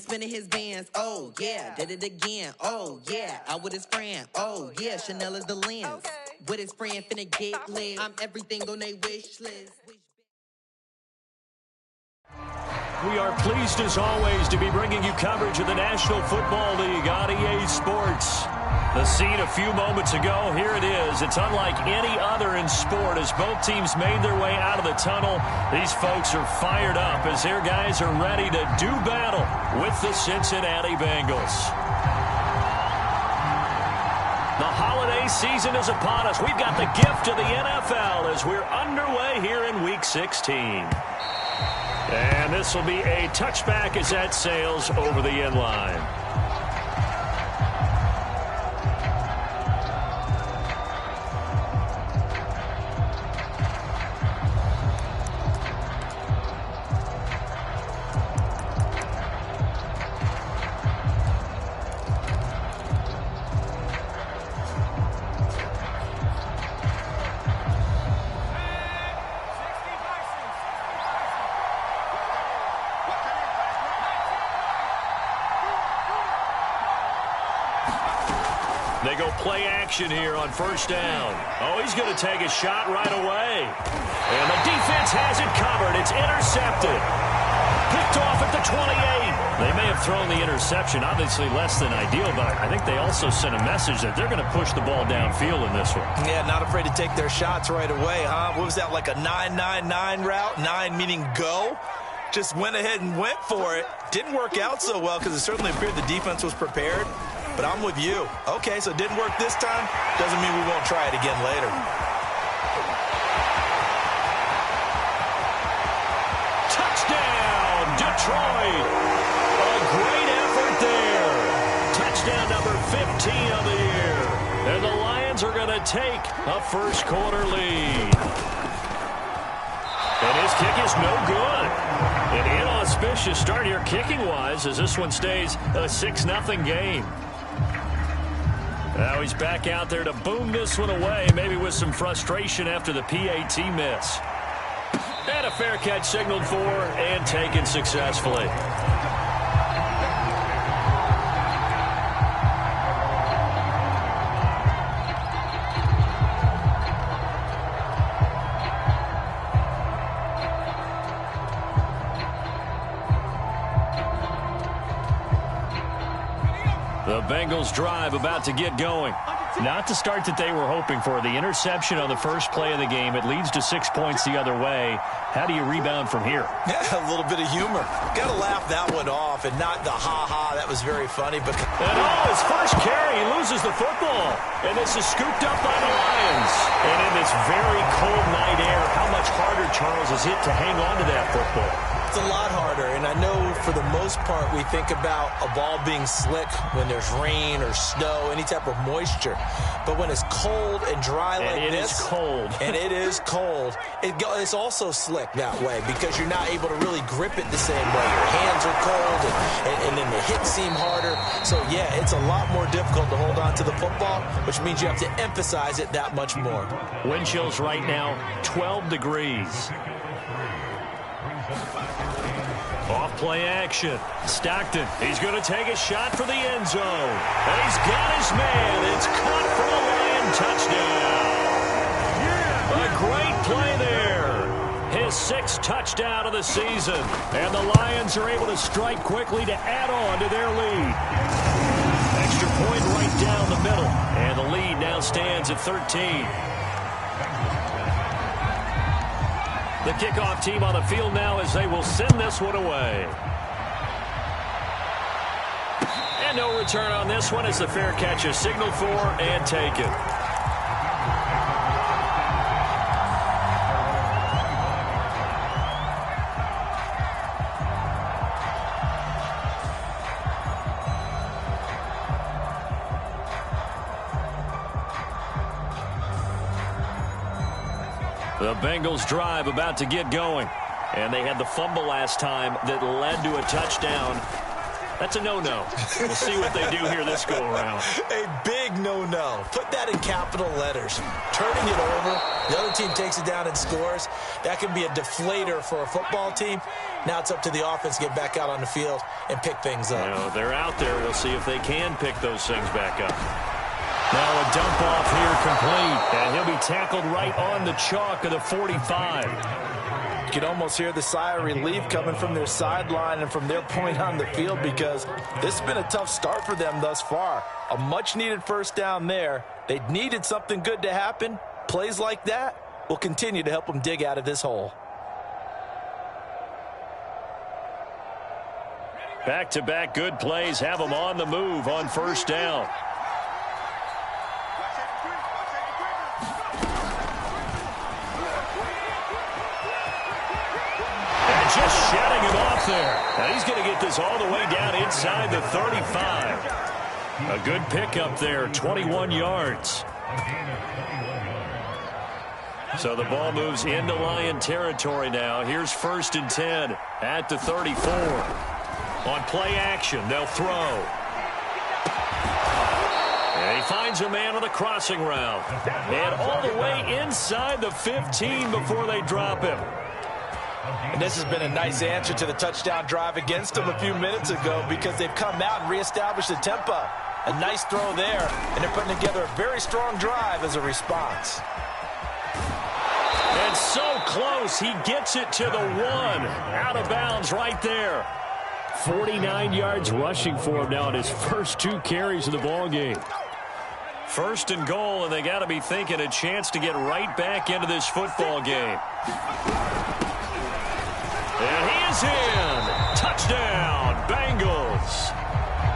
spinning his bands. Oh, yeah, did it again. Oh, yeah, out with his friend. Oh, yeah, Chanel is the lens. Okay. With his friend, finna get lit. I'm everything on they wish list. We are pleased, as always, to be bringing you coverage of the National Football League on EA Sports. The scene a few moments ago, here it is. It's unlike any other in sport as both teams made their way out of the tunnel. These folks are fired up as their guys are ready to do battle with the Cincinnati Bengals. The holiday season is upon us. We've got the gift of the NFL as we're underway here in Week 16. And this will be a touchback as that sails over the end line. They go play action here on first down. Oh, he's going to take a shot right away. And the defense has it covered. It's intercepted. Picked off at the 28. They may have thrown the interception, obviously less than ideal, but I think they also sent a message that they're going to push the ball downfield in this one. Yeah, not afraid to take their shots right away, huh? What was that, like a 9-9-9 route? 9 meaning go? Just went ahead and went for it. Didn't work out so well because it certainly appeared the defense was prepared. But I'm with you. Okay, so it didn't work this time. Doesn't mean we won't try it again later. Touchdown, Detroit. A great effort there. Touchdown number 15 of the year. And the Lions are going to take a first quarter lead. And his kick is no good. An inauspicious start here kicking-wise as this one stays a 6-0 game. Now he's back out there to boom this one away, maybe with some frustration after the PAT miss. And a fair catch signaled for and taken successfully. The Bengals drive about to get going. Not the start that they were hoping for. The interception on the first play of the game. It leads to 6 points the other way. How do you rebound from here? Yeah, a little bit of humor. Got to laugh that one off and not the ha-ha. That was very funny. But his first carry, he loses the football. And this is scooped up by the Lions. And in this very cold night air, how much harder, Charles, is it to hang on to that football? It's a lot harder, and I know for the most part we think about a ball being slick when there's rain or snow, any type of moisture. But when it's cold and dry like this, and it is cold, it's also slick that way because you're not able to really grip it the same way. Your hands are cold, and then the hits seem harder. So, yeah, it's a lot more difficult to hold on to the football, which means you have to emphasize it that much more. Wind chills right now, 12 degrees. Off play action. Stockton. He's going to take a shot for the end zone. And he's got his man. It's caught for a Lion touchdown. A great play there. His 6th touchdown of the season. And the Lions are able to strike quickly to add on to their lead. Extra point right down the middle. And the lead now stands at 13. The kickoff team on the field now as they will send this one away. And no return on this one as the fair catch is signaled for and taken. The Bengals drive about to get going. And they had the fumble last time that led to a touchdown. That's a no-no. We'll see what they do here this go-around. A big no-no. Put that in capital letters. Turning it over, the other team takes it down and scores. That can be a deflator for a football team. Now it's up to the offense to get back out on the field and pick things up. You know, they're out there. We'll see if they can pick those things back up. Now a dump off here complete, and he'll be tackled right on the chalk of the 45. You can almost hear the sigh of relief coming from their sideline and from their point on the field, because this has been a tough start for them thus far. A much-needed first down there. They needed something good to happen. Plays like that will continue to help them dig out of this hole. Back-to-back good plays have them on the move on first down. Just shutting him off there. Now he's going to get this all the way down inside the 35. A good pickup there, 21 yards. So the ball moves into Lion territory now. Here's 1st and 10 at the 34. On play action, they'll throw. And he finds a man on the crossing route. And all the way inside the 15 before they drop him. And this has been a nice answer to the touchdown drive against them a few minutes ago, because they've come out and reestablished the tempo. A nice throw there, and they're putting together a very strong drive as a response. And so close, he gets it to the 1. Out of bounds right there. 49 yards rushing for him now in his first 2 carries of the ball game. 1st and goal, and they got to be thinking a chance to get right back into this football game. And he is in. Touchdown, Bengals.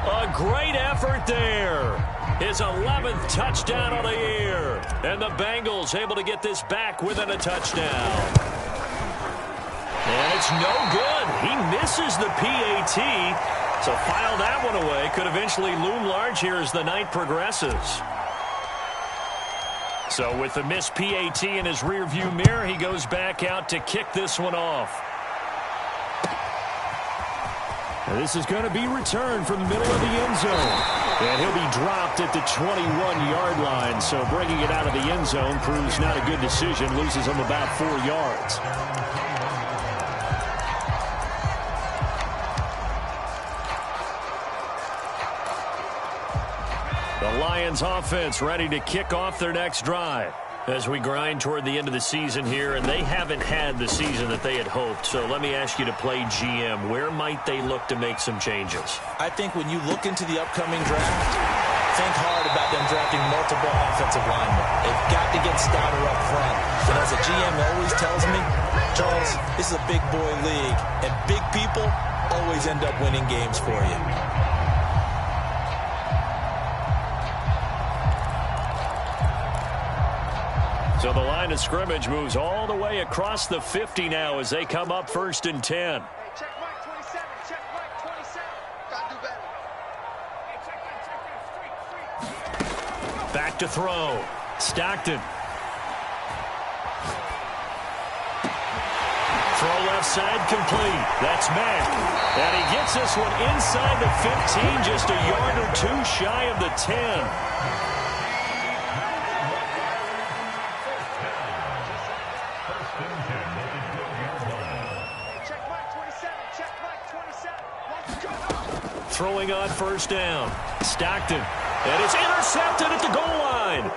A great effort there. His 11th touchdown of the year. And the Bengals able to get this back within a touchdown. And it's no good. He misses the PAT. So file that one away. Could eventually loom large here as the night progresses. So with the missed PAT in his rearview mirror, he goes back out to kick this one off. And this is going to be returned from the middle of the end zone. And he'll be dropped at the 21-yard line. So bringing it out of the end zone proves not a good decision. Loses him about 4 yards. The Lions offense ready to kick off their next drive as we grind toward the end of the season here, and they haven't had the season that they had hoped. So let me ask you to play GM. Where might they look to make some changes? I think when you look into the upcoming draft, think hard about them drafting multiple offensive linemen. They've got to get stouter up front. And as a GM always tells me, Charles, this is a big boy league, and big people always end up winning games for you. So the line of scrimmage moves all the way across the 50 now as they come up 1st and 10. Hey, check Mike 27. Check Mike 27. Gotta do better. Hey, check that. Back to throw. Stockton. Throw left side complete. That's Mack. And he gets this one inside the 15, just a yard or 2 shy of the 10. Throwing on 1st down. Stockton. And it's intercepted at the goal line.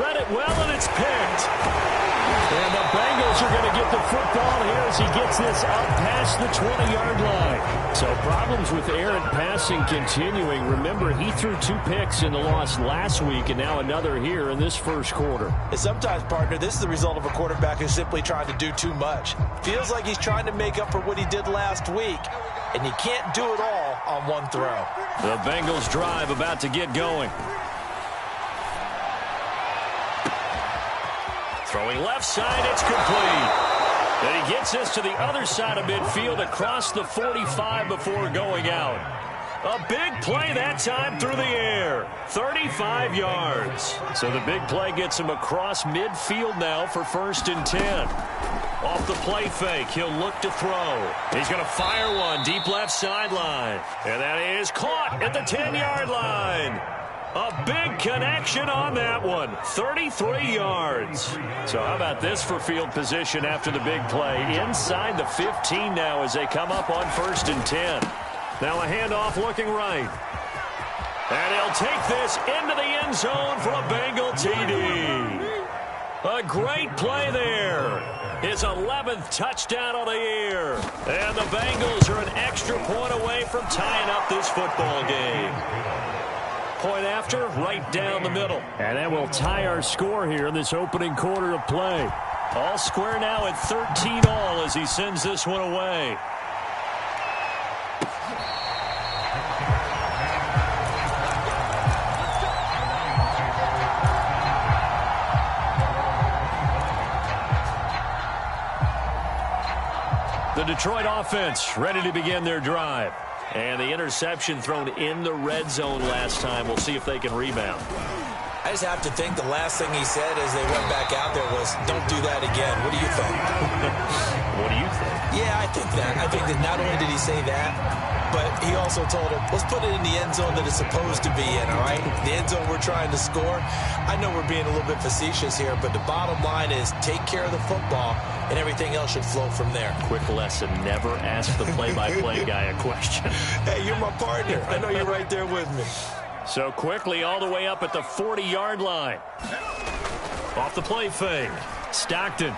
Read it well, and it's picked. And the Bengals are going to get the football here as he gets this up past the 20-yard line. So problems with errant passing continuing. Remember, he threw 2 picks in the loss last week, and now another here in this first quarter. And sometimes, partner, this is the result of a quarterback who's simply trying to do too much. Feels like he's trying to make up for what he did last week, and you can't do it all on one throw. The Bengals drive about to get going. Throwing left side, it's complete. And he gets this to the other side of midfield across the 45 before going out. A big play that time through the air. 35 yards. So the big play gets him across midfield now for 1st and 10. Off the play fake, he'll look to throw. He's going to fire one deep left sideline. And that is caught at the 10-yard line. A big connection on that one. 33 yards. So how about this for field position after the big play? Inside the 15 now as they come up on 1st and 10. Now a handoff looking right. And he'll take this into the end zone for a Bengal TD. A great play there. His 11th touchdown of the year. And the Bengals are an extra point away from tying up this football game. Point after, right down the middle. And that will tie our score here in this opening quarter of play. All square now at 13-all as he sends this one away. The Detroit offense ready to begin their drive. And the interception thrown in the red zone last time. We'll see if they can rebound. I just have to think the last thing he said as they went back out there was, don't do that again. What do you think? What do you think? Yeah, I think that. I think that not only did he say that, but he also told him, let's put it in the end zone that it's supposed to be in, all right? The end zone we're trying to score. I know we're being a little bit facetious here, but the bottom line is take care of the football, and everything else should flow from there. Quick lesson, never ask the play-by-play guy a question. Hey, you're my partner. I know you're right there with me. So quickly all the way up at the 40-yard line. Off the play fake. Stockton.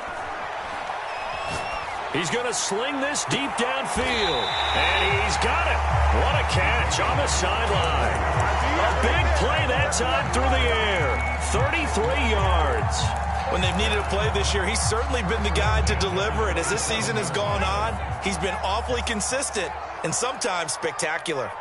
He's going to sling this deep downfield. And he's got it. What a catch on the sideline. A big play that time through the air. 33 yards. When they've needed a play this year, he's certainly been the guy to deliver it. As this season has gone on, he's been awfully consistent and sometimes spectacular.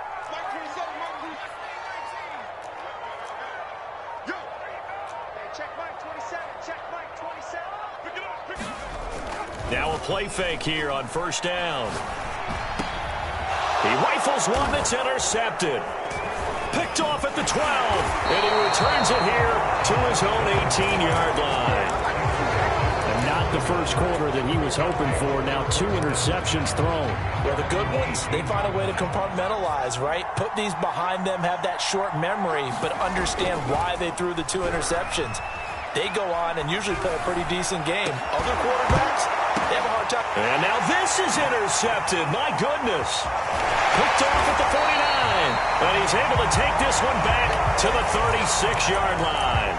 Now a play fake here on 1st down. He rifles one that's intercepted. Picked off at the 12. And he returns it here to his own 18-yard line. And not the first quarter that he was hoping for. Now 2 interceptions thrown. Well, the good ones, they find a way to compartmentalize, right? Put these behind them, have that short memory, but understand why they threw the 2 interceptions. They go on and usually play a pretty decent game. Other quarterbacks, they have a hard time. And now this is intercepted. My goodness. Picked off at the 49. And he's able to take this one back to the 36-yard line.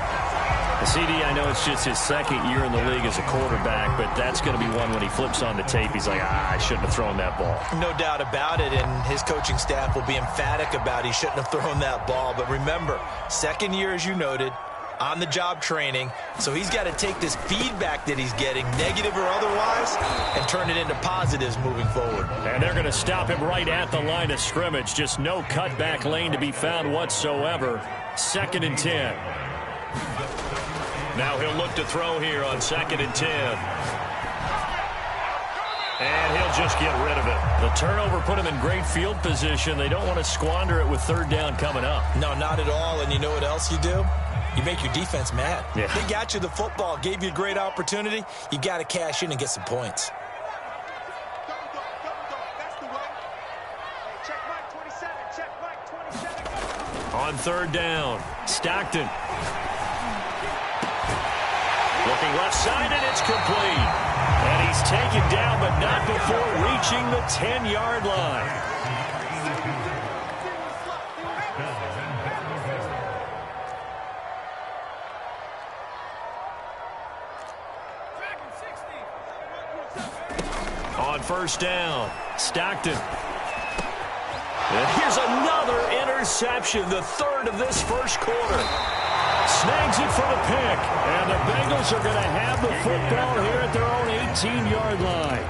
The CD, I know it's just his 2nd year in the league as a quarterback, but that's going to be one when he flips on the tape. He's like, I shouldn't have thrown that ball. No doubt about it, and his coaching staff will be emphatic about he shouldn't have thrown that ball. But remember, 2nd year, as you noted, on-the-job training, so he's got to take this feedback that he's getting, negative or otherwise, and turn it into positives moving forward. And they're going to stop him right at the line of scrimmage. Just no cutback lane to be found whatsoever. 2nd and 10. Now he'll look to throw here on 2nd and 10. And he'll just get rid of it. The turnover put him in great field position. They don't want to squander it with 3rd down coming up. No, not at all. And you know what else you do? You make your defense mad. Yeah. They got you the football, gave you a great opportunity. You got to cash in and get some points. On 3rd down, Stockton. Looking left side, and it's complete. And he's taken down, but not before reaching the 10-yard line. On 1st down, Stockton. And here's another interception, the 3rd of this 1st quarter. Snags it for the pick, and the Bengals are going to have the football here at their own 18-yard line.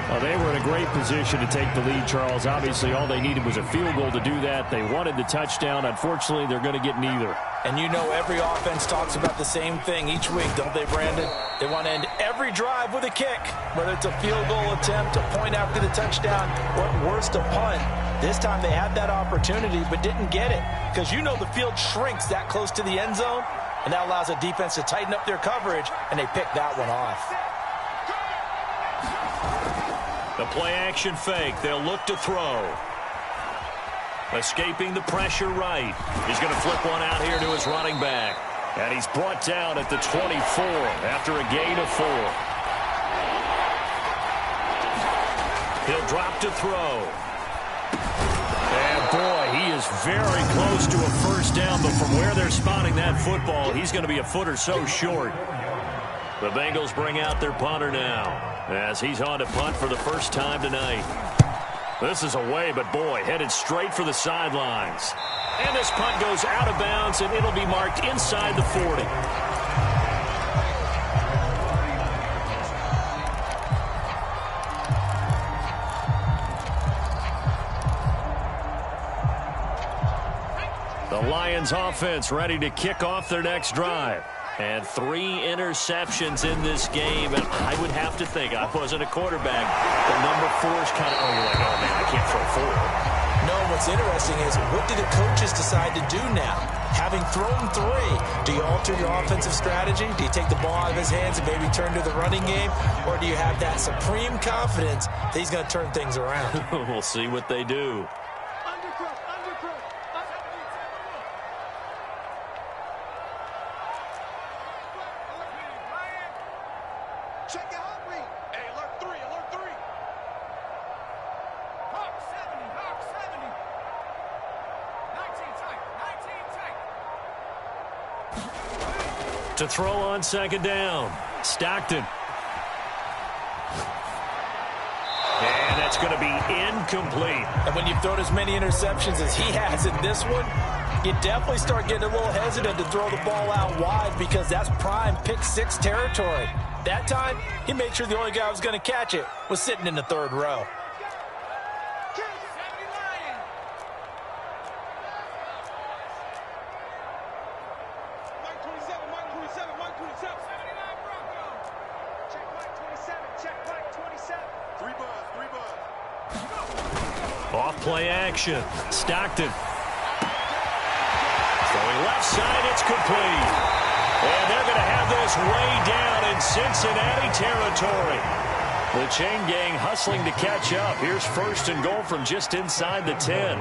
Well, they were in a great position to take the lead, Charles. Obviously, all they needed was a field goal to do that. They wanted the touchdown. Unfortunately, they're going to get neither. And you know every offense talks about the same thing each week, don't they, Brandon? They want to end every drive with a kick, whether it's a field goal attempt, a point after the touchdown, or at worst, a punt. This time they had that opportunity but didn't get it because you know the field shrinks that close to the end zone, and that allows the defense to tighten up their coverage, and they pick that one off. The play-action fake. They'll look to throw. Escaping the pressure right. He's going to flip one out here to his running back. And he's brought down at the 24 after a gain of 4. He'll drop to throw. And boy, he is very close to a first down, but from where they're spotting that football, he's going to be a foot or so short. The Bengals bring out their punter now as he's on to punt for the first time tonight. This is away, but boy, headed straight for the sidelines. And this punt goes out of bounds, and it'll be marked inside the 40. The Lions offense ready to kick off their next drive. And 3 interceptions in this game, and I would have to think, I wasn't a quarterback, the number 4 is kind of, oh, you're like, oh, man, I can't throw 4. No, what's interesting is, what do the coaches decide to do now? Having thrown 3, do you alter your offensive strategy? Do you take the ball out of his hands and maybe turn to the running game? Or do you have that supreme confidence that he's going to turn things around? We'll see what they do. Check your heart rate. Hey, alert 3, alert 3. Hawk 70, Hawk 70. 19 tight, 19 tight. To throw on second down, Stockton. And that's going to be incomplete. And when you've thrown as many interceptions as he has in this one, you definitely start getting a little hesitant to throw the ball out wide because that's prime pick 6 territory. That time, he made sure the only guy who was going to catch it was sitting in the 3rd row. Off play action. Stockton. Throwing left side, it's complete. And they're going to have this way down in Cincinnati territory. The chain gang hustling to catch up. Here's 1st and goal from just inside the 10.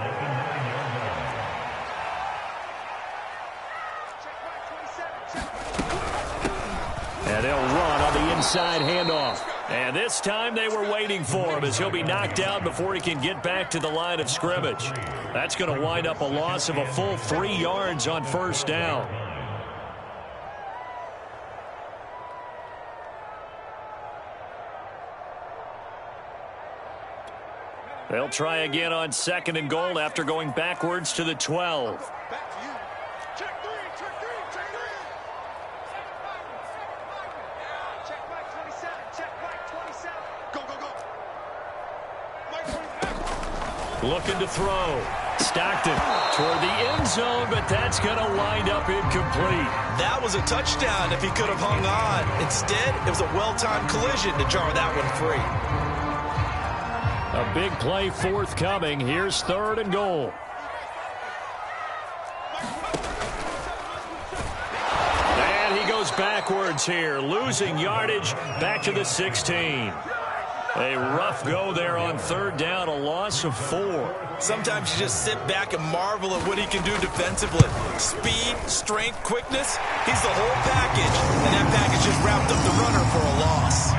And they'll run on the inside handoff. And this time they were waiting for him as he'll be knocked out before he can get back to the line of scrimmage. That's going to wind up a loss of a full 3 yards on 1st down. They'll try again on 2nd and goal after going backwards to the 12. Back to you. Check 3, check 3, check 3. Check Mike 27, check Mike 27. Go, go, go. Mike 27. Looking to throw. Stockton toward the end zone, but that's going to wind up incomplete. That was a touchdown if he could have hung on. Instead, it was a well-timed collision to jar that one free. A big play forthcoming. Here's 3rd and goal. And he goes backwards here, losing yardage back to the 16. A rough go there on 3rd down, a loss of 4. Sometimes you just sit back and marvel at what he can do defensively. Speed, strength, quickness, he's the whole package. And that package just wrapped up the runner for a loss.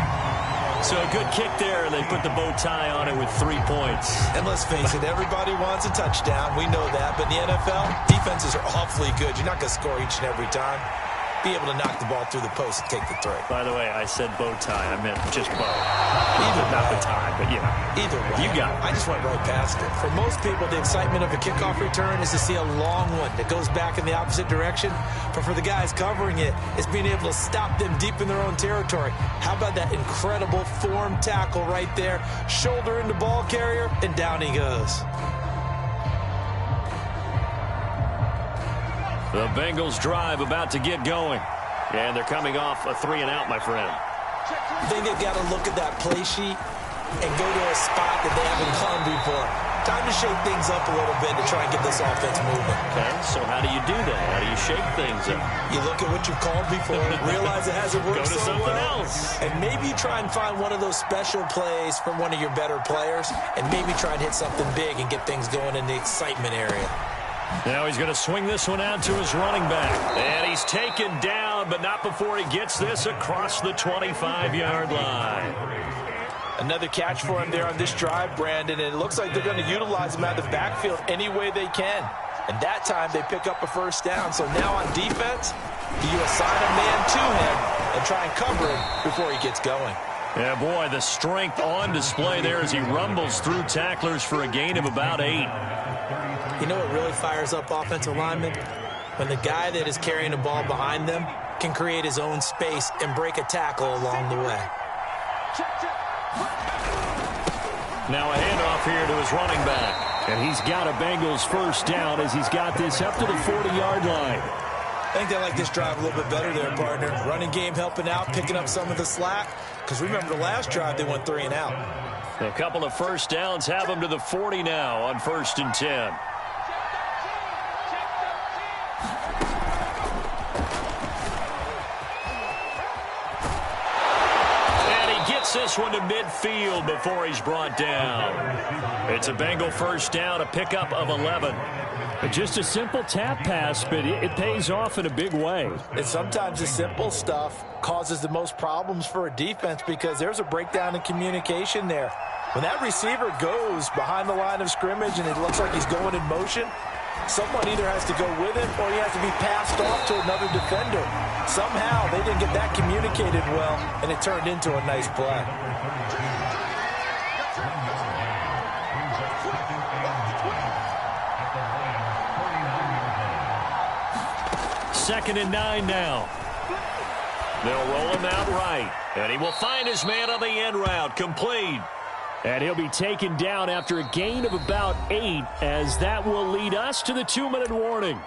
So a good kick there, and they put the bow tie on it with 3 points. And let's face it, everybody wants a touchdown. We know that. But in the NFL, defenses are awfully good. You're not going to score each and every time. Be able to knock the ball through the post and take the throw. By the way, I said bow tie. I meant just bow. Either not way. the tie, but you know. Either way. You got it. I just went right past it. For most people, the excitement of a kickoff return is to see a long one that goes back in the opposite direction. But for the guys covering it, it's being able to stop them deep in their own territory. How about that incredible form tackle right there? Shoulder into ball carrier, and down he goes. The Bengals drive about to get going. And they're coming off a 3 and out, my friend. I think they've got to look at that play sheet and go to a spot that they haven't gone before. time to shake things up a little bit to try and get this offense moving. Okay, so how do you do that? How do you shake things up? You look at what you've called before, realize it hasn't worked Go to so something well, else. and maybe try and find one of those special plays from one of your better players, and maybe try and hit something big and get things going in the excitement area. Now he's going to swing this one out to his running back. And he's taken down, but not before he gets this across the 25-yard line. Another catch for him there on this drive, Brandon, and it looks like they're going to utilize him out of the backfield any way they can. And that time they pick up a first down. So now on defense, do you assign a man to him and try and cover him before he gets going? Yeah, boy, the strength on display there as he rumbles through tacklers for a gain of about 8. You know what really fires up offensive linemen? When the guy that is carrying the ball behind them can create his own space and break a tackle along the way. Now a handoff here to his running back. And he's got a Bengals first down as he's got this up to the 40-yard line. I think they like this drive a little bit better there, partner. Running game helping out, picking up some of the slack. Because remember the last drive, they went 3 and out. A couple of first downs have them to the 40 now on 1st and 10. This one to midfield before he's brought down. It's a Bengal first down, a pickup of 11. Just a simple tap pass, but it pays off in a big way. And sometimes the simple stuff causes the most problems for a defense because there's a breakdown in communication there. When that receiver goes behind the line of scrimmage and it looks like he's going in motion, someone either has to go with him or he has to be passed off to another defender. Somehow they didn't get that communicated well, and it turned into a nice play. Second and 9 now. They'll roll him out right, and he will find his man on the end route, complete. And he'll be taken down after a gain of about 8, as that will lead us to the 2-minute warning.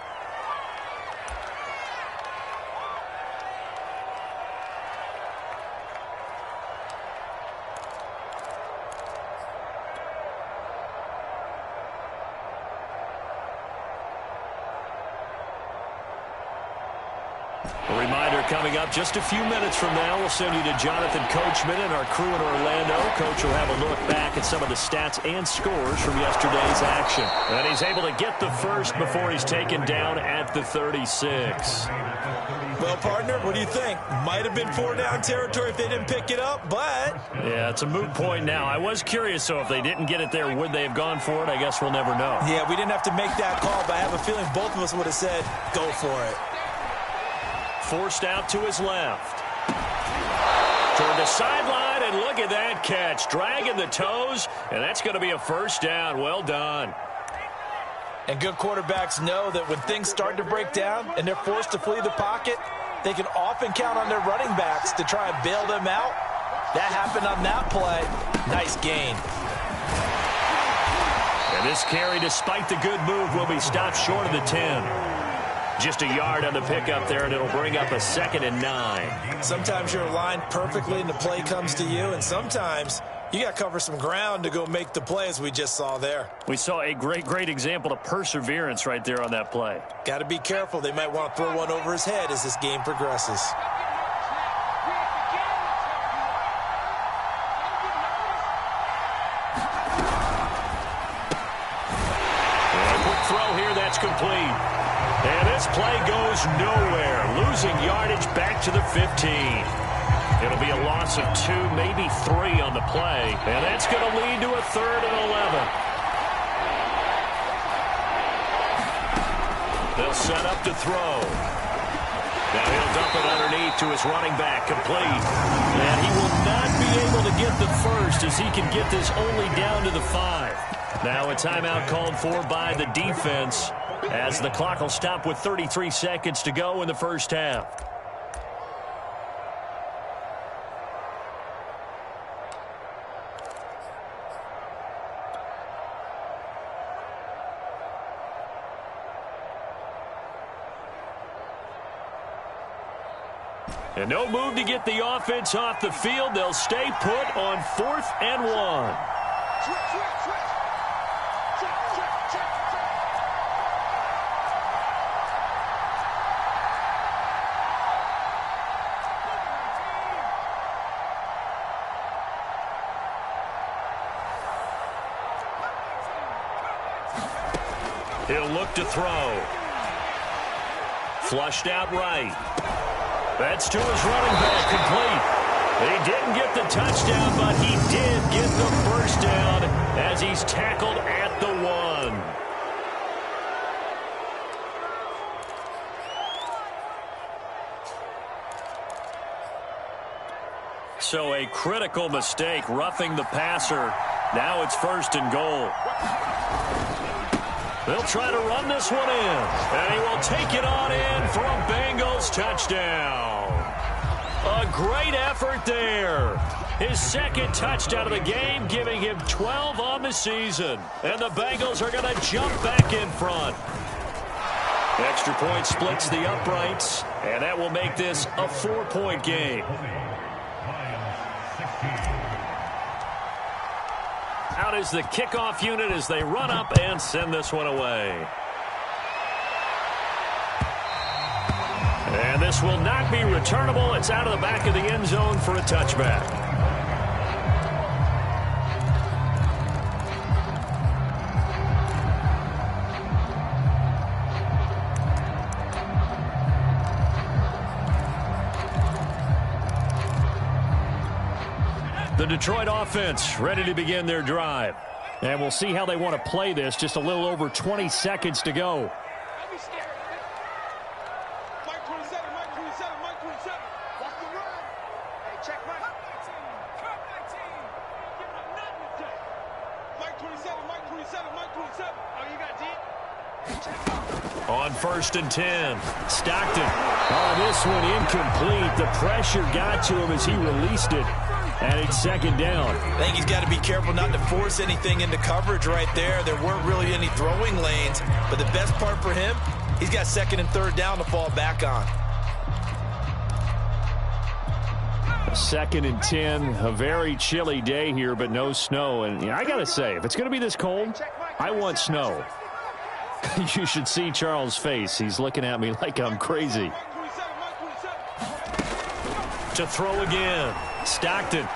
A reminder coming up just a few minutes from now, we'll send you to Jonathan Coachman and our crew in Orlando. Coach will have a look back at some of the stats and scores from yesterday's action. And he's able to get the first before he's taken down at the 36. Well, partner, what do you think? Might have been 4-down territory if they didn't pick it up, but... Yeah, it's a moot point now. I was curious, so if they didn't get it there, would they have gone for it? I guess we'll never know. Yeah, we didn't have to make that call, but I have a feeling both of us would have said, go for it. Forced out to his left. Toward the sideline, and look at that catch. Dragging the toes, and that's going to be a first down. Well done. And good quarterbacks know that when things start to break down and they're forced to flee the pocket, they can often count on their running backs to try and bail them out. That happened on that play. Nice gain. And this carry, despite the good move, will be stopped short of the 10. Just a yard on the pickup there, and it'll bring up a 2nd and 9. Sometimes you're aligned perfectly and the play comes to you, and sometimes you got to cover some ground to go make the play, as we just saw there. We saw a great example of perseverance right there on that play. Got to be careful. They might want to throw one over his head as this game progresses. And a quick throw here, that's complete. And this play goes nowhere, losing yardage back to the 15. It'll be a loss of 2, maybe 3 on the play, and that's going to lead to a 3rd and 11. They'll set up to throw. Now he'll dump it underneath to his running back, complete. And he will not be able to get the first as he can get this only down to the 5. Now a timeout called for by the defense, as the clock will stop with 33 seconds to go in the first half. And no move to get the offense off the field. They'll stay put on 4th and 1. He'll look to throw. Flushed out right. That's to his running back, complete. He didn't get the touchdown, but he did get the first down as he's tackled at the 1. So a critical mistake, roughing the passer. Now it's 1st and goal. They'll try to run this one in, and he will take it on in for a Bengals touchdown. A great effort there. His 2nd touchdown of the game, giving him 12 on the season. And the Bengals are going to jump back in front. Extra point splits the uprights, and that will make this a 4-point game. Out is the kickoff unit as they run up and send this one away. And this will not be returnable. It's out of the back of the end zone for a touchback. The Detroit offense ready to begin their drive. And we'll see how they want to play this. Just a little over 20 seconds to go. Mike 27, Mike 27, Mike 27. Watch the run. Hey, check Mike. Cut 19. Giving up nothing today. Mike 27, Mike 27, Mike 27. Oh, you got deep? On 1st and 10, Stockton. Oh, this one incomplete. The pressure got to him as he released it. And it's 2nd down. I think he's got to be careful not to force anything into coverage right there. There weren't really any throwing lanes. But the best part for him, he's got 2nd and 3rd down to fall back on. 2nd and 10, a very chilly day here, but no snow. And I got to say, if it's going to be this cold, I want snow. You should see Charles' face. He's looking at me like I'm crazy. To throw again, Stockton. And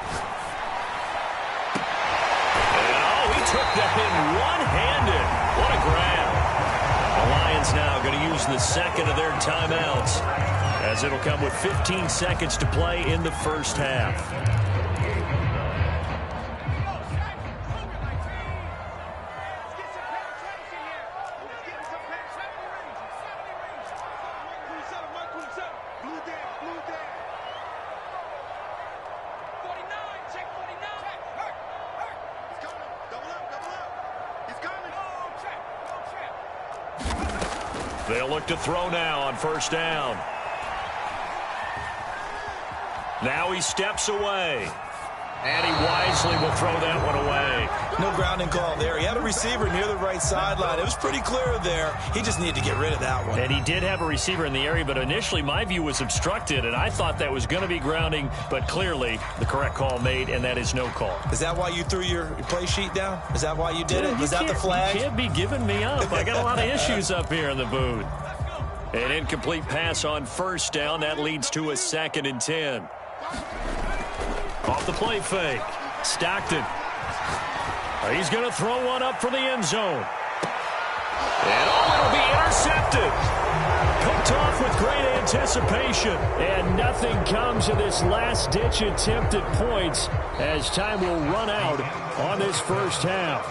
he took that in one-handed. What a grab. The Lions now going to use the 2nd of their timeouts, as it'll come with 15 seconds to play in the first half. They'll look to throw now on 1st down. Now he steps away. And he wisely will throw that one away. No grounding call there. He had a receiver near the right sideline. It was pretty clear there. He just needed to get rid of that one. And he did have a receiver in the area, but initially my view was obstructed, and I thought that was going to be grounding, but clearly the correct call made, and that is no call. Is that why you threw your play sheet down? Is that why you did it? Was that the flag? You can't be giving me up. I got a lot of issues up here in the booth. An incomplete pass on 1st down. That leads to a 2nd and 10. Off the play fake. Stockton. He's going to throw one up for the end zone. And it'll be intercepted. Picked off with great anticipation. And nothing comes of this last-ditch attempt at points as time will run out on this first half.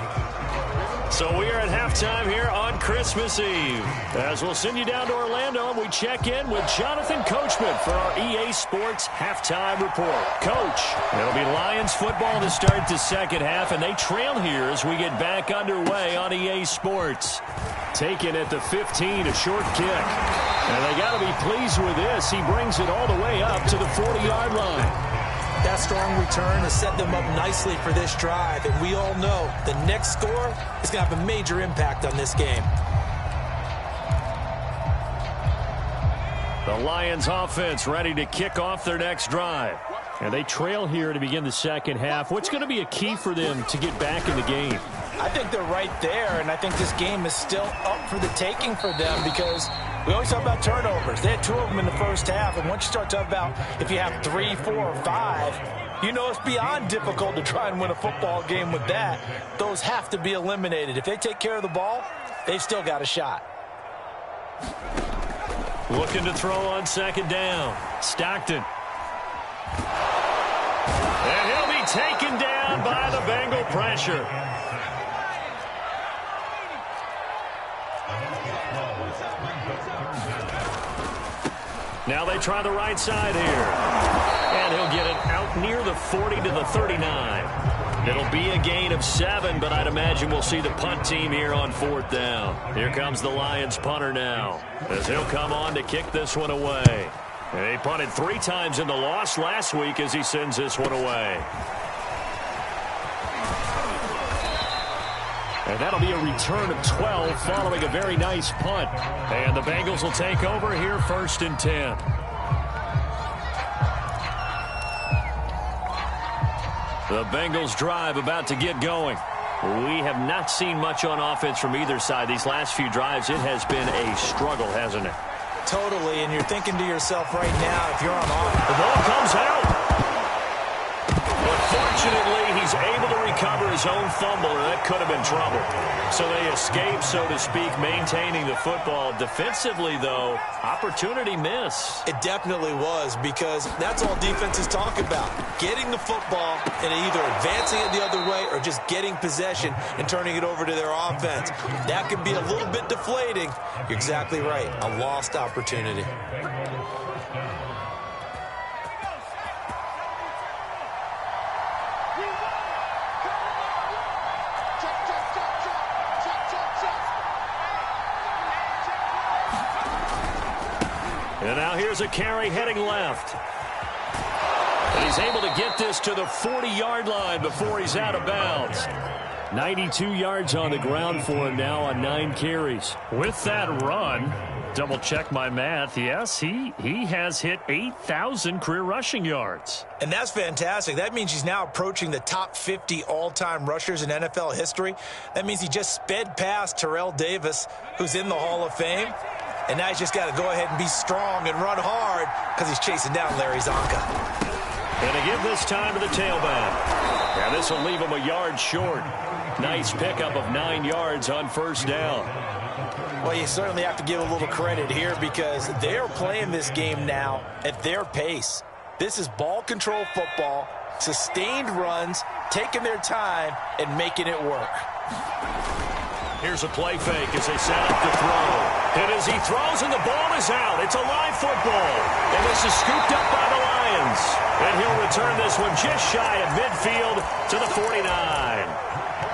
So we are at halftime here on Christmas Eve. As we'll send you down to Orlando, and we check in with Jonathan Coachman for our EA Sports Halftime Report. Coach, it'll be Lions football to start the second half, and they trail here as we get back underway on EA Sports. Taken at the 15, a short kick. And they got to be pleased with this. He brings it all the way up to the 40-yard line. That strong return has set them up nicely for this drive, and we all know the next score is going to have a major impact on this game. The Lions offense ready to kick off their next drive. And they trail here to begin the second half. What's going to be a key for them to get back in the game? I think they're right there, and I think this game is still up for the taking for them because We always talk about turnovers. They had 2 of them in the first half, and once you start talking about if you have 3, 4, or 5, you know it's beyond difficult to try and win a football game with that. Those have to be eliminated. If they take care of the ball, they've still got a shot. Looking to throw on second down. Stockton. And he'll be taken down by the Bengal pressure. Now they try the right side here. And he'll get it out near the 40 to the 39. It'll be a gain of 7, but I'd imagine we'll see the punt team here on 4th down. Here comes the Lions punter now, as he'll come on to kick this one away. And he punted 3 times in the loss last week as he sends this one away. And that'll be a return of 12 following a very nice punt. And the Bengals will take over here 1st and 10. The Bengals drive about to get going. We have not seen much on offense from either side. These last few drives, it has been a struggle, hasn't it? Totally, and you're thinking to yourself right now, if you're on offense. The ball comes out. But fortunately, he's able to recover his own fumble, and that could have been trouble. So they escape, so to speak, maintaining the football. Defensively, though, opportunity miss. It definitely was, because that's all defenses talk about. Getting the football and either advancing it the other way or just getting possession and turning it over to their offense. That can be a little bit deflating. You're exactly right. A lost opportunity. And now here's a carry heading left. And he's able to get this to the 40-yard line before he's out of bounds. 92 yards on the ground for him now on 9 carries. With that run, double check my math, yes, he has hit 8,000 career rushing yards. And that's fantastic. That means he's now approaching the top 50 all-time rushers in NFL history. That means he just sped past Terrell Davis, who's in the Hall of Fame. And now he's just got to go ahead and be strong and run hard because he's chasing down Larry Zonka. And to give this time to the tailback. Yeah, this will leave him a yard short. Nice pickup of 9 yards on 1st down. Well, you certainly have to give a little credit here because they're playing this game now at their pace. This is ball control football, sustained runs, taking their time, and making it work. Here's a play fake as they set up to throw. And as he throws and the ball is out, it's a live football. And this is scooped up by the Lions. And he'll return this one just shy of midfield to the 49.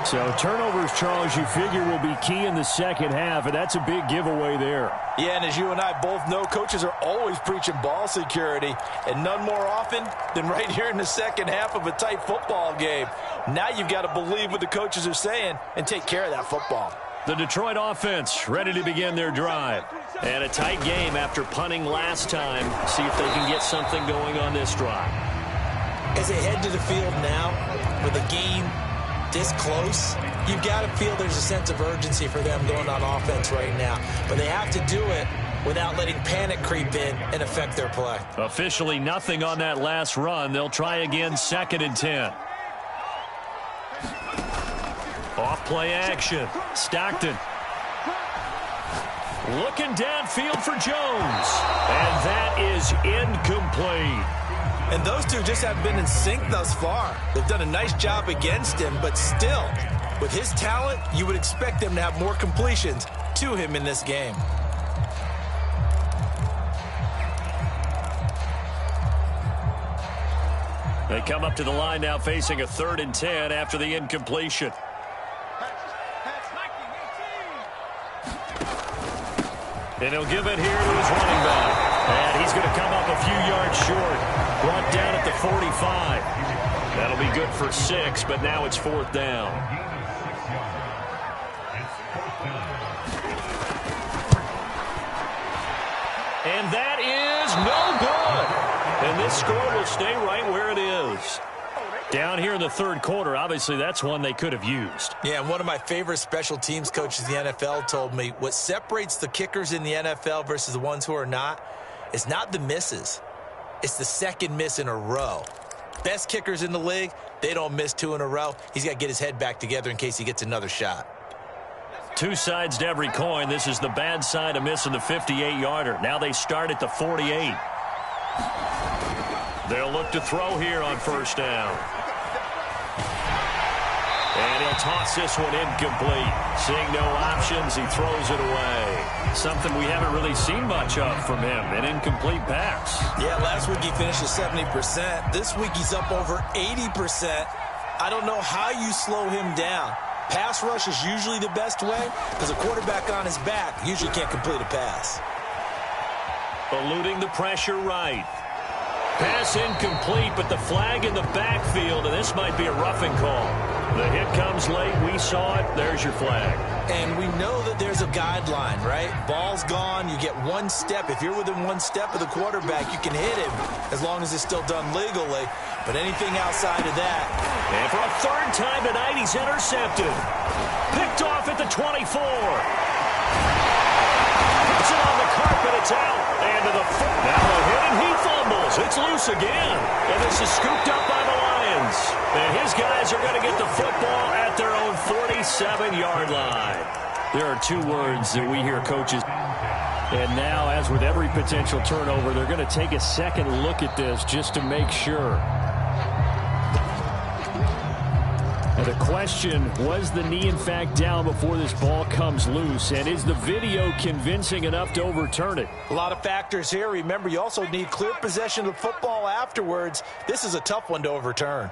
So turnovers, Charles, you figure will be key in the second half, and that's a big giveaway there. Yeah, and as you and I both know, coaches are always preaching ball security, and none more often than right here in the second half of a tight football game. Now you've got to believe what the coaches are saying and take care of that football. The Detroit offense ready to begin their drive. And a tight game after punting last time. See if they can get something going on this drive. As they head to the field now with a game this close, you've got to feel there's a sense of urgency for them going on offense right now. But they have to do it without letting panic creep in and affect their play. Officially nothing on that last run. They'll try again 2nd and 10. Off play action. Stockton. Looking downfield for Jones. And that is incomplete. And those two just have been in sync thus far. They've done a nice job against him, but still, with his talent, you would expect them to have more completions to him in this game. They come up to the line now facing a 3rd and 10 after the incompletion. And he'll give it here to his running back. And he's going to come up a few yards short. Brought down at the 45. That'll be good for 6, but now it's 4th down. And that is no good. And this score will stay right where it is. Down here in the third quarter, obviously that's one they could have used. Yeah, and one of my favorite special teams coaches in the NFL told me what separates the kickers in the NFL versus the ones who are not is not the misses. It's the second miss in a row. Best kickers in the league, they don't miss 2 in a row. He's got to get his head back together in case he gets another shot. Two sides to every coin. This is the bad side of missing the 58-yarder. Now they start at the 48. They'll look to throw here on first down. And he'll toss this one incomplete. Seeing no options, he throws it away. Something we haven't really seen much of from him, an incomplete pass. Yeah, last week he finished at 70%. This week he's up over 80%. I don't know how you slow him down. Pass rush is usually the best way because a quarterback on his back usually can't complete a pass. Eluding the pressure right. Pass incomplete, but the flag in the backfield, and this might be a roughing call. The hit comes late. We saw it. There's your flag. And we know that there's a guideline, right? Ball's gone. You get one step. If you're within one step of the quarterback, you can hit him as long as it's still done legally. But anything outside of that. And for a third time tonight, he's intercepted. Picked off at the 24. Puts it on the carpet. It's out. And to the foot. Now a hit, and he fumbles. It's loose again. And this is scooped up by the Lions. And his guys are going to get the football at their own 47-yard line. There are two words that we hear coaches. And now, as with every potential turnover, they're going to take a second look at this just to make sure. Now the question, was the knee in fact down before this ball comes loose? And is the video convincing enough to overturn it? A lot of factors here. Remember, you also need clear possession of the football afterwards. This is a tough one to overturn.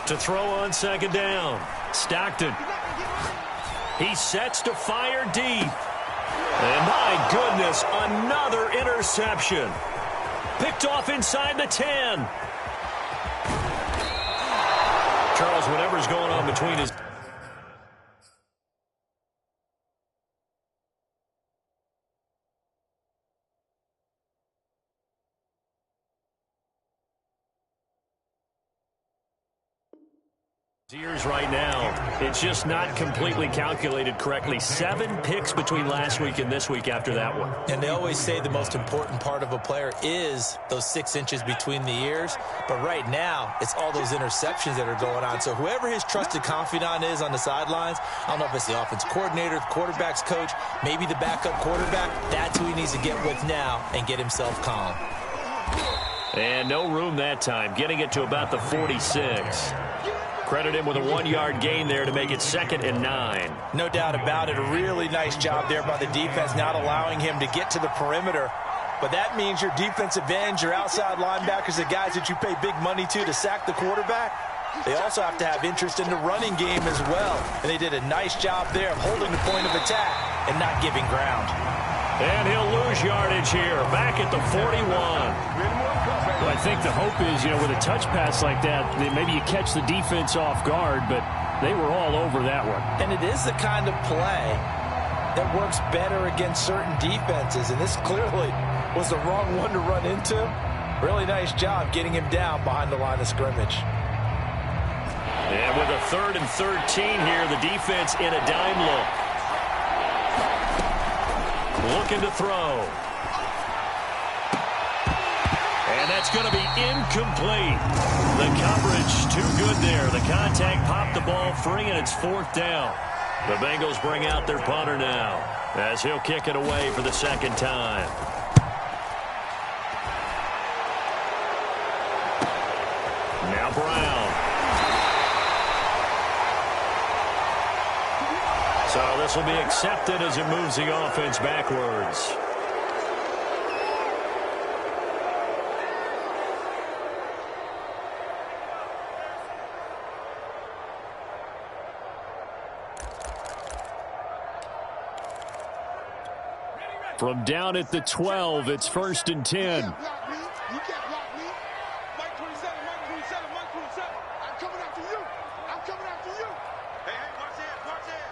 To throw on second down. Stockton. He sets to fire deep. And my goodness, another interception. Picked off inside the 10. Charles, whatever's going on between his... ears right now, it's just not completely calculated correctly. 7 picks between last week and this week after that one. And they always say the most important part of a player is those 6 inches between the ears. But right now, it's all those interceptions that are going on. So whoever his trusted confidant is on the sidelines, I don't know if it's the offense coordinator, the quarterback's coach, maybe the backup quarterback, that's who he needs to get with now and get himself calm. And no room that time, getting it to about the 46. Credit him with a 1-yard gain there to make it 2nd and 9. No doubt about it. A really nice job there by the defense, not allowing him to get to the perimeter. But that means your defensive ends, your outside linebackers, the guys that you pay big money to sack the quarterback, they also have to have interest in the running game as well. And they did a nice job there of holding the point of attack and not giving ground. And he'll lose yardage here, back at the 41. Well, I think the hope is, with a touch pass like that, maybe you catch the defense off guard, but they were all over that one. And it is the kind of play that works better against certain defenses, and this clearly was the wrong one to run into. Really nice job getting him down behind the line of scrimmage. And with a 3rd and 13 here, the defense in a dime look. Looking to throw. And that's going to be incomplete. The coverage too good there. The contact popped the ball free, and it's 4th down. The Bengals bring out their punter now as he'll kick it away for the 2nd time. Now Brown. So this will be accepted as it moves the offense backwards. From down at the 12, it's 1st and 10. You can't block me. Mike 27, Mike 27, Mike 27. I'm coming after you. I'm coming after you. Hey, watch it, watch it.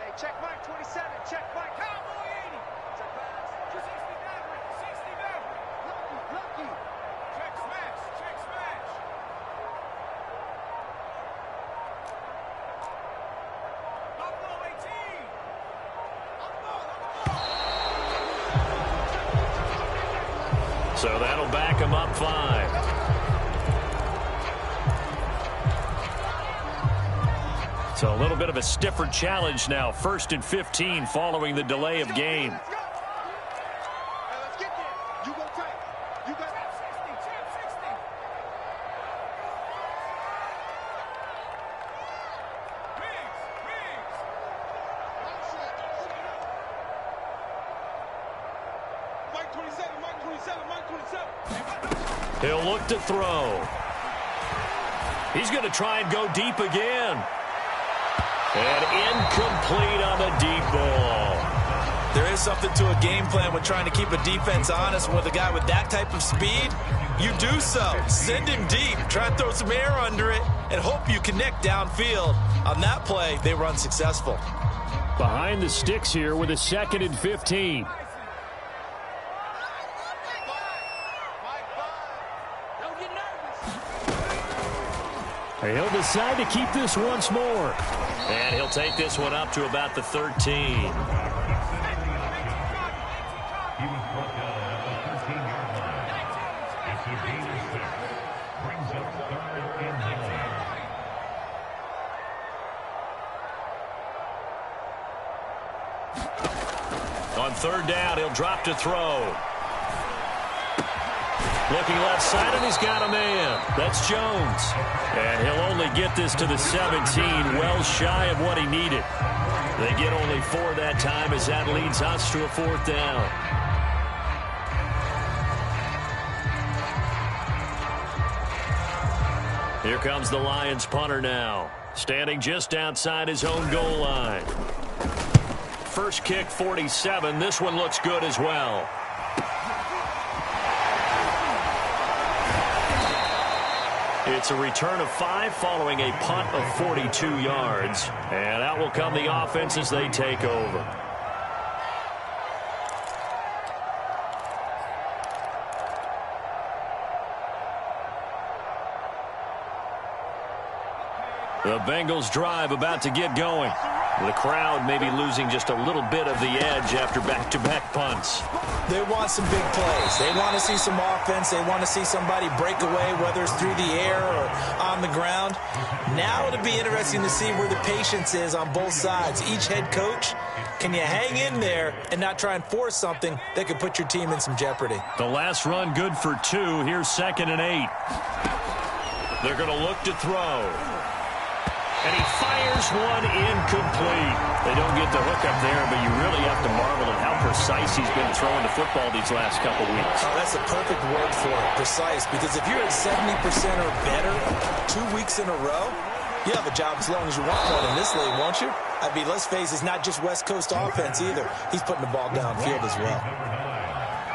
Hey, check Mike 27, check Mike. Cowboy 80. Check pass. 260 down. So that'll back him up 5. So a little bit of a stiffer challenge now. 1st and 15 following the delay of game. He'll look to throw. He's going to try and go deep again. And incomplete on the deep ball. There is something to a game plan with trying to keep a defense honest. With a guy with that type of speed, you do so. Send him deep. Try and throw some air under it and hope you connect downfield. On that play, they were unsuccessful. Behind the sticks here with a 2nd and 15. He'll decide to keep this once more. And he'll take this one up to about the 13. On 3rd down, he'll drop to throw. Looking left side, and he's got a man. That's Jones. And he'll only get this to the 17, well shy of what he needed. They get only 4 that time as that leads us to a 4th down. Here comes the Lions punter now, standing just outside his own goal line. First kick, 47. This one looks good as well. It's a return of 5 following a punt of 42 yards. And out will come the offense as they take over. The Bengals drive about to get going. The crowd may be losing just a little bit of the edge after back-to-back punts. They want some big plays. They want to see some offense. They want to see somebody break away, whether it's through the air or on the ground. Now it'll be interesting to see where the patience is on both sides. Each head coach, can you hang in there and not try and force something that could put your team in some jeopardy? The last run good for 2. Here's 2nd and 8. They're going to look to throw. And he fires one incomplete. They don't get the hook up there, but you really have to marvel at how precise he's been throwing the football these last couple weeks. Oh, that's a perfect word for it, precise, because if you're at 70% or better 2 weeks in a row, you have a job as long as you want one in this league, won't you? I mean, let's face it, it's not just West Coast offense either. He's putting the ball downfield as well.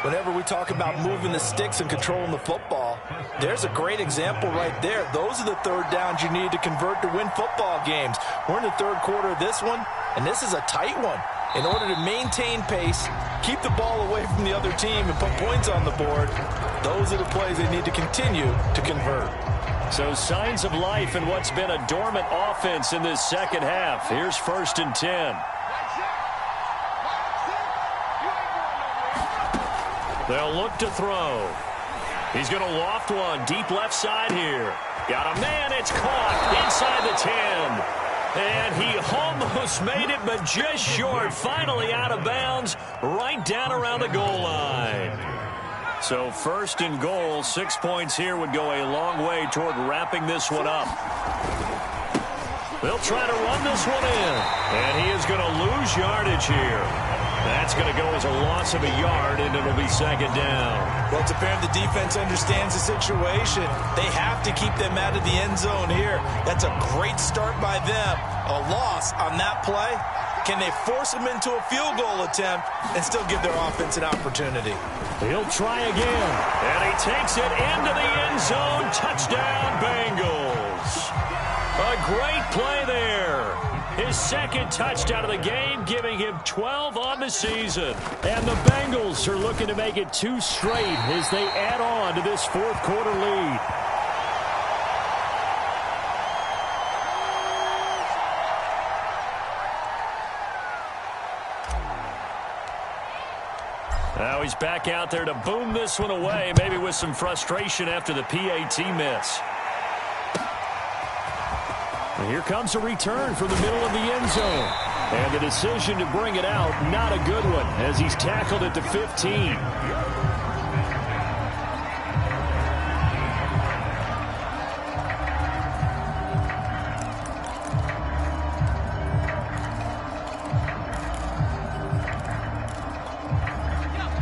Whenever we talk about moving the sticks and controlling the football, there's a great example right there. Those are the 3rd downs you need to convert to win football games. We're in the 3rd quarter of this one, and this is a tight one. In order to maintain pace, keep the ball away from the other team, and put points on the board, those are the plays they need to continue to convert. So signs of life in what's been a dormant offense in this 2nd half. Here's 1st and 10. They'll look to throw. He's going to loft one deep left side here. Got a man. It's caught inside the 10. And he almost made it, but just short. Finally out of bounds, right down around the goal line. So 1st and goal, 6 points here would go a long way toward wrapping this one up. They'll try to run this one in. And he is going to lose yardage here. That's going to go as a loss of a yard, and it'll be 2nd down. Well, it's apparent the defense understands the situation. They have to keep them out of the end zone here. That's a great start by them. A loss on that play. Can they force them into a field goal attempt and still give their offense an opportunity? He'll try again, and he takes it into the end zone. Touchdown, Bengals. A great play there. His 2nd touchdown of the game, giving him 12 on the season. And the Bengals are looking to make it 2 straight as they add on to this 4th quarter lead. Now he's back out there to boom this one away, maybe with some frustration after the PAT miss. And here comes a return from the middle of the end zone. And the decision to bring it out, not a good one, as he's tackled at the 15.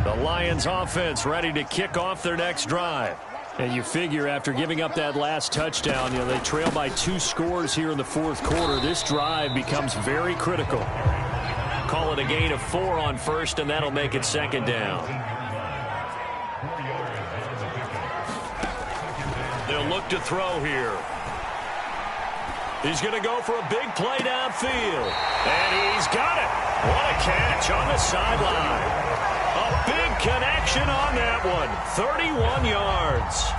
The Lions offense ready to kick off their next drive. And you figure after giving up that last touchdown, they trail by 2 scores here in the fourth quarter. This drive becomes very critical. Call it a gain of 4 on first, and that'll make it second down. They'll look to throw here. He's going to go for a big play downfield. And he's got it. What a catch on the sideline. A big connection on that one. 31 yards.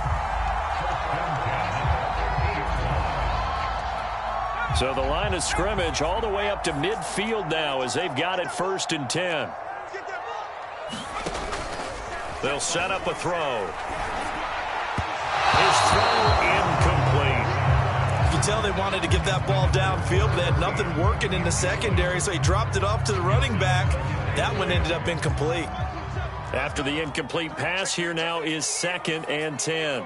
So the line of scrimmage all the way up to midfield now as they've got it 1st and 10. They'll set up a throw. His throw incomplete. You can tell they wanted to get that ball downfield, but they had nothing working in the secondary, so he dropped it off to the running back. That one ended up incomplete. After the incomplete pass, here now is 2nd and 10.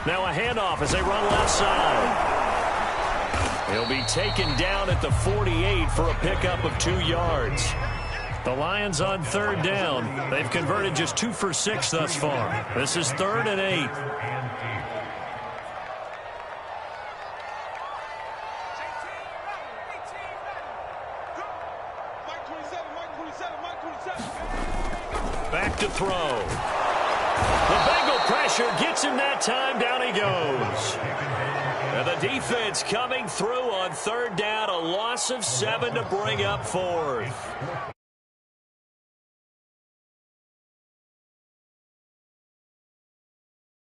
Now a handoff as they run left side. He'll be taken down at the 48 for a pickup of 2 yards. The Lions on 3rd down. They've converted just 2 for 6 thus far. This is 3rd and 8. Back to throw. The Bengal pressure gets him that time. Down he goes. And the defense coming through on 3rd down. A loss of 7 to bring up 4th.